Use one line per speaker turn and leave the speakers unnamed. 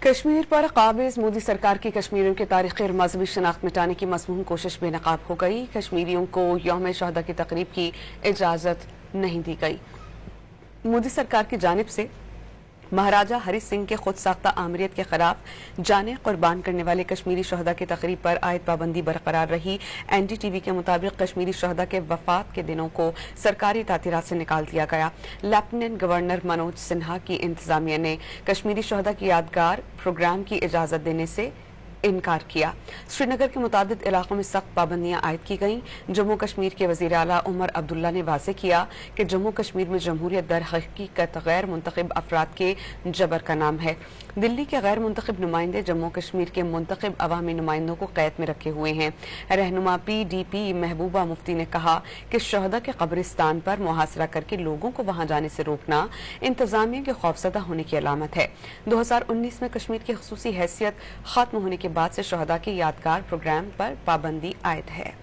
कश्मीर पर काबिज मोदी सरकार की कश्मीरियों की तारीखी और मजहबी शनाख्त मिटाने की मज़मून कोशिश बेनकाब हो गई। कश्मीरियों को यौम शहदा की तकरीब की इजाज़त नहीं दी गई। मोदी सरकार की जानिब से महाराजा हरि सिंह के खुद साख्ता आमरीत के खिलाफ जाने कुर्बान करने वाले कश्मीरी शहदा की तकरीब पर आयद पाबंदी बरकरार रही। NDTV के मुताबिक कश्मीरी शहदा के वफात के दिनों को सरकारी तातीरात से निकाल दिया गया। लेफ्टिनेंट गवर्नर मनोज सिन्हा की इंतजामिया ने कश्मीरी शहदा की यादगार प्रोग्राम की इजाजत देने से इनकार किया। श्रीनगर के मुताबिक इलाकों में सख्त पाबंदियां आयद की गईं। जम्मू कश्मीर के वजीर आला उमर अब्दुल्ला ने वाज़ेह किया कि जम्मू कश्मीर में जमहूरियत दर हकीकत गैर मुंतखब अफराद के जबर का नाम है। दिल्ली के गैर मुंतखब नुमाइंदे जम्मू कश्मीर के मुंतखब अवामी नुमाइंदों को कैद में रखे हुए हैं। रहनुमा PDP महबूबा मुफ्ती ने कहा कि शहदा के कब्रिस्तान पर मुहासरा करके लोगों को वहां जाने से रोकना इंतजामिया के खौफजदा होने की अलामत है। 2019 में कश्मीर की खसूसी हैसियत खत्म होने के बाद से शहदा के यादगार प्रोग्राम पर पाबंदी आयद है।